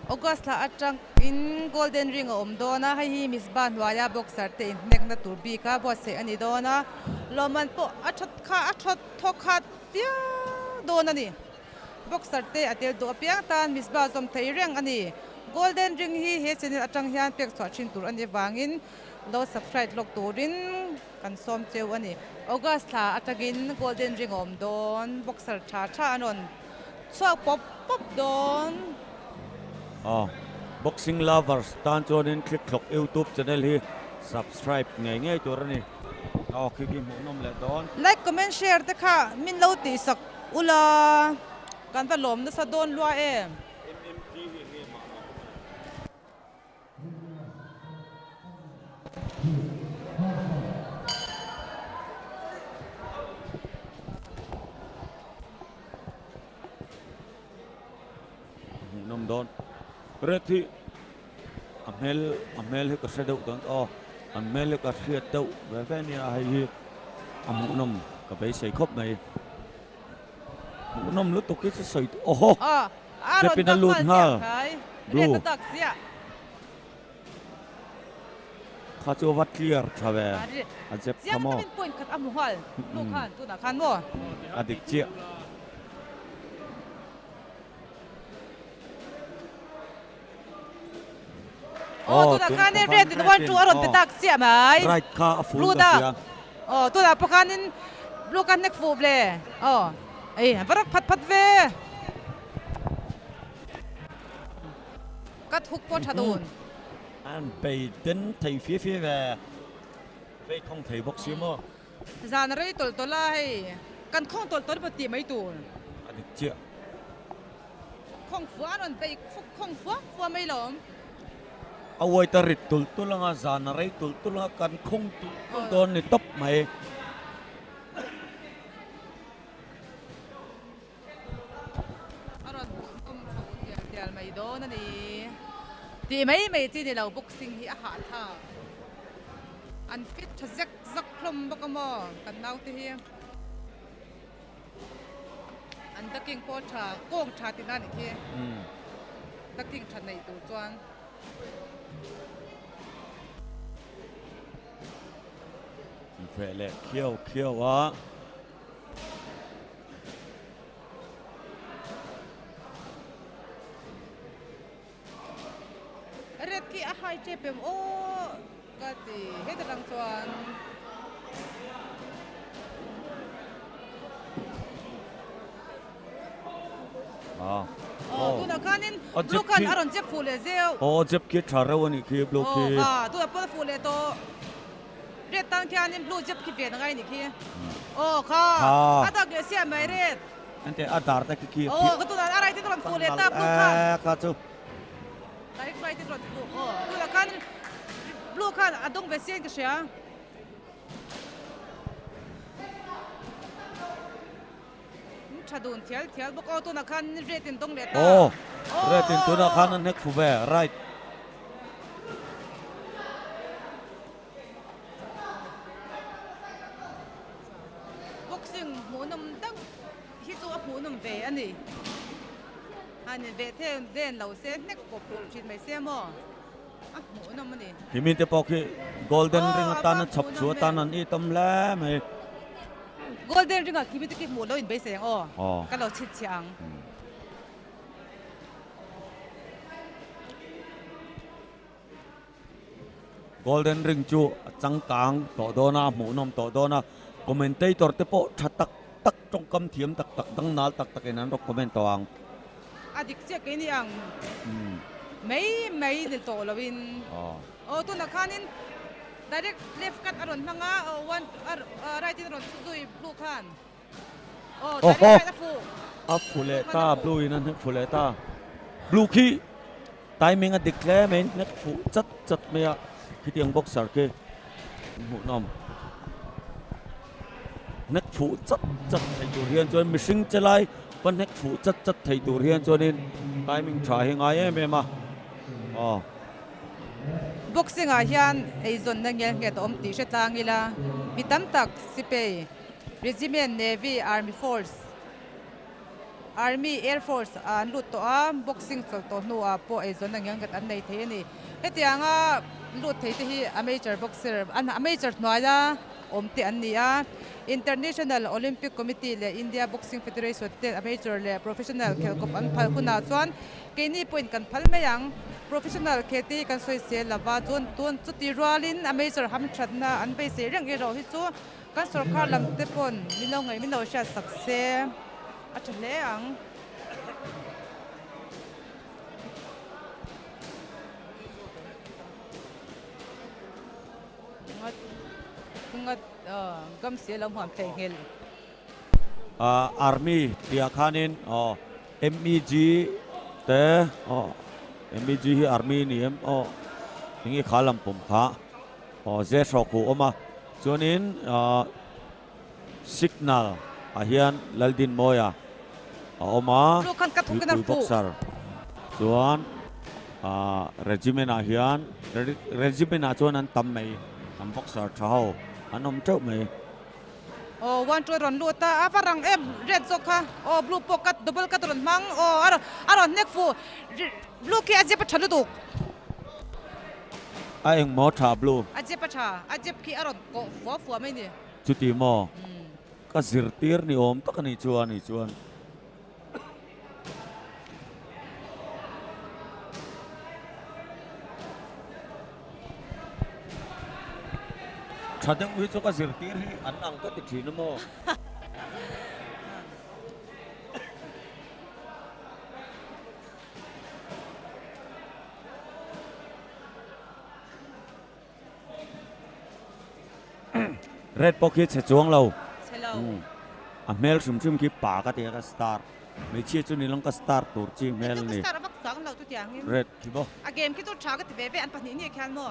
August la atang in golden ring om dona hi Miss Ban waya boxer te in nek na turbi ka bo se ani dona loman po achat thokha tia dona ni boxer te atel do piang tan Miss Ba som thei reng ani golden ring hi he channel atang hian pek chwa thin tur ani wangin lo subscribe lok turin kan som cheu ani August la atagin golden ring om don boxer tha anon chwa pop don boxing lovers tan chonin click thok YouTube channel hi subscribe ngay tur ani khi mu nom le don like comment share te kha min lo ti sak ula kan ta lom na sa don lua em nom don Reti amel hi ka sedau don amel hi ka siat dau ve ni ai amu nom ka bei sei khop mai mu nom lu to ki sei Jepina lut ha blue kha chu wat clear thawe a jep khamo min point khat amu hal lu khan tu na khan mo adik chia tu na khan em red one two aron petak sia mai right kha a full blue ka da sia tu na pakhanin blue kan nek fu ble ei barak phat ve kat huk po thadun an bei den thei phía về bei không thei box xiu mo zan rei tol lai kan khong tol pati mai tu adik chia khong fuwa ron bei khong fuwa mai lom awai tarit tul nga zan rei tul nga kan khong tul don ni top mai aron tial mai don ani ti mai ti ni lo boxing hi a ha tha an fit thazak zak klom bakamo kan nau te hi an taking po tha kong tha ti na ni hi taking tha nei tu chuan về lệ khiêu á red ki a hai che pem o ka ti he ta lang chuan tu na khanin blue kan aron che fu le zeu jep ki tharo ani ki blue ki tu na po fu le to red tan khanin blue jep ki ve na ngai ni ki kha ata ge sia mai red ante adar ta ki ka tu na arai ti tron fu le ta blue kha ka chu direct right ti tron blue tu na khanin blue khan adong ve sien ka sia chadun thial bok tu na khan red in dong le ta red in tu na khan nek fu ve right boxing mu nam dang hi chu a mu nam ve ani ani ve the den lo se nek ko pu chin mai se mo a mu nam ani himin te pok golden ring tan chap chu tan an i tom la mai golden ring a kimi te ki mu lo in be se ka lo chit chiang golden ring chu chang kang to dona mu nom to dona commentator te po thatak tak trong kam thiam tak dang nal tak enan ro comment tawang adik che ke ni ang mai ni to lawin tu na khanin direct left cut aron hanga one right in aron sui blue khan direct right fu le ta blue in an fu le ta blue khi timing a declare men net fu chat me a khi tiang boxer ke mu nom net fu chat thai tur hian chuan mishing chelai pan net fu chat thai tur hian chuanin timing tha hi ngai em ma boxing a hian ei zon na ngel nge to om ti she tlangila mitam tak sipe regiment navy army force Army Air Force an lut to boxing chal to nu a po ai zon nang yang gat an nei the ni hetianga lut thei te hi amateur boxer an amateur noya omti an nia International Olympic Committee le India Boxing Federation te amateur le professional khel kop an phal khuna chuan keini point kan phal mayang professional kheti kan soi se lawa chon ton chuti rolin amateur ham thatna an be se reng e ro hi chu kan sarkar lam te pon mino ngai mino sha sakse a thale ang kungat gam se lam ham thei ngel Army tia khanin MEG te MEG hi Army ni hingi khalam pum kha je shoku oma chuanin signal ahian laldin moya oma kan ka thungna fu boxer chuan regiment ahian regiment a chuan an tam mai am boxer thau anom chau mai one to run luta aparang red zokha blue pocket double kat run mang aron neck fu blue ki aje pa thalu duk aeng mo tha blue aje pa tha aje ki aron ko fu mai ni chuti mo ka zirtir ni om takani chuan Chadeng ui chu ka zirtir hi an ang ka ti thina mo red pocket se chuang lo a mel sum ki pa ka te ka star me chi chu ni long ka star tur chi mel ni star bak sang lo tu tiang red ki bo a game ki tu tha ka ti be an pa ni khal mo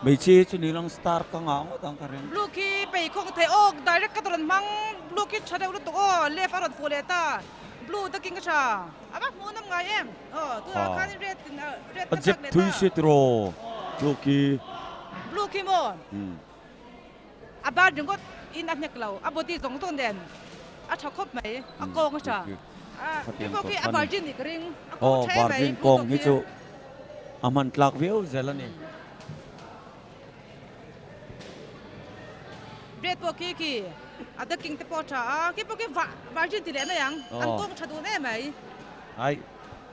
me chi chu ni long star ka nga mo tang ka ren blue ki pe khong the ok direct ka run mang blue ki chada ru to left aron fu le ta blue da king ka cha aba mo nam nga em tu khan red a jep thui shit ro blue ki mo aba ding ko in an nek lo aboti zong ton den a tha khop mai a kong cha blue ki aba jin ni ring barjin kong hi chu aman tlak view zelani red poki ki ada king te po cha ki poki varjin ti le na yang an kong cha du ne mai ai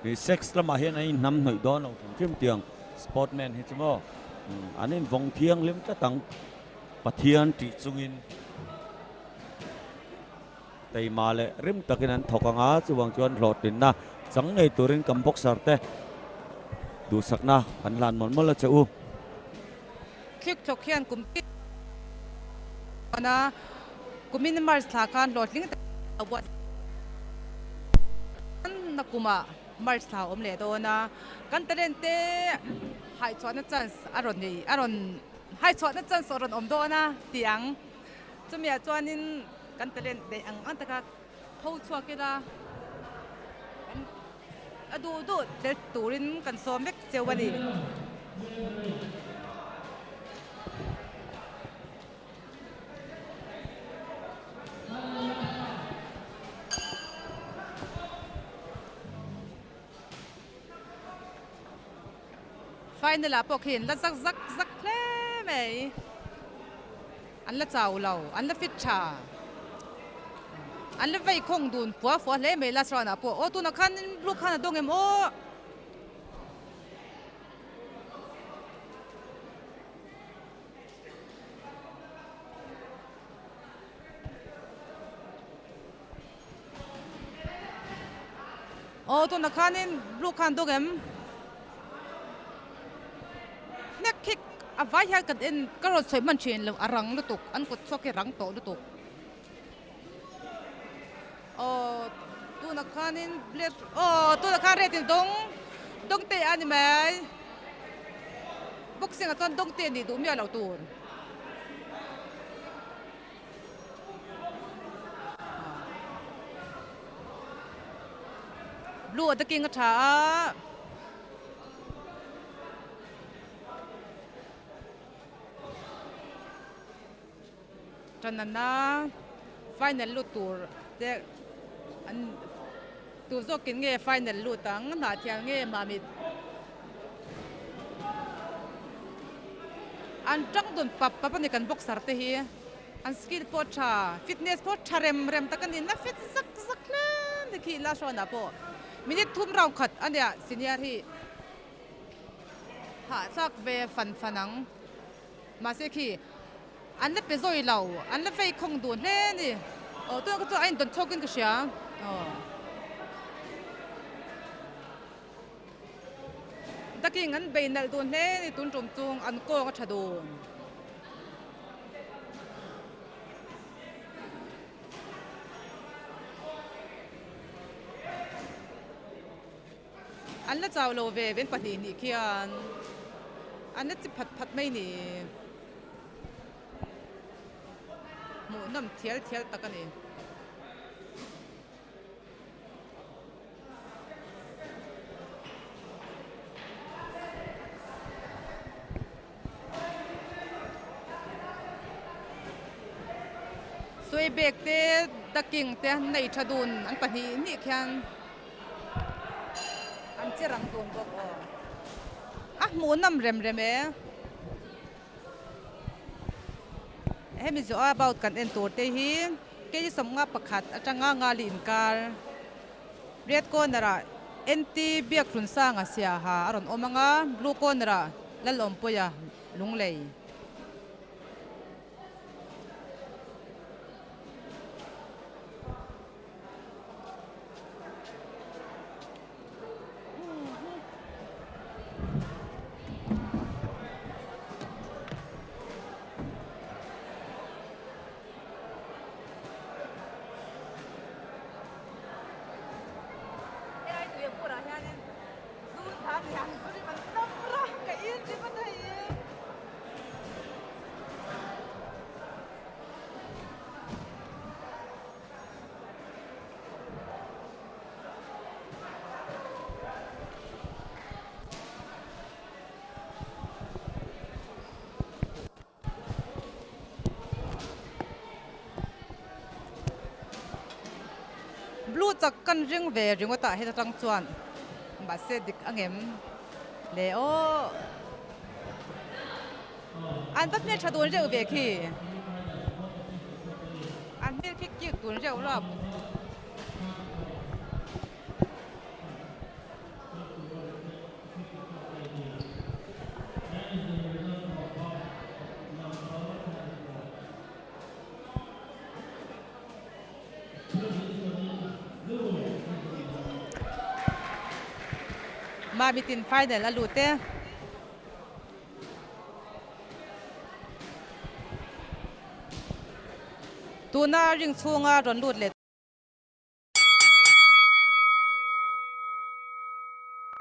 ni sex la ma hian ai nam noi don lo thim tiang sportman hi chumo anin vong thiang lim ta tang pathian ti chungin tei male rim takin an thokanga chuwang chuan hlotin na chang nei turin kam boxer te du sakna kan lan mon mola cheu khik thok hian kum na kumin mars tha kan lotling awat na kuma mars tha om le do na kan talente hai chona chance aron hai chona chance aron om do na tiang chumia chuanin kan talent de ang antaka thau chua ke da adu del turin kan somek chewani final a pok hin la zak hle mai an la chau lo an la fit tha an la vai khong dun puwa hle mai la sra na po tu na khan blue khan dong em tu na khan blue khan dong em nek kick avai ha kan en karot soi man chen lo arang lu tuk an ko chok ke rang to lu tuk tu na khanin bled tu na khan retin dong te ani mai boxing aton dong te ni du mi lo tur blue the king tha chanan na final lu tur te an tu zo kin nge final lu tang Hnahthial nge Mamit an tang dun pap ni kan boxer te hi an skill po cha fitness po rem takanin na fit zak lan de ki la shona po minute thum round khat ania senior hi ha sak ve fanang ma se khi an le pe zoi lau an le fei khong dun le ni to ko ai don chokin ka sia taking an beinal dun le ni tun tum chung an ko ka thadun an la chaw lo ve ven pati ni khian an la chi phat mai ni mu nam thial takani soi bek te taking te nei thadun an pati ni khian an chirang tun bok mu nam rem e hemi zo about kan en tur te hi ke som nga pakhat atanga nga lin kar red corner enti biak run sang asia ha aron omanga blue corner lalom poya lunglei blue chak kan ring ve ringota he tang chuan ba se dik angem le o an bat ne thadon reu ve khi an mel khi ki tun reu lap Mamitin final alute tuna ring chunga ron lut le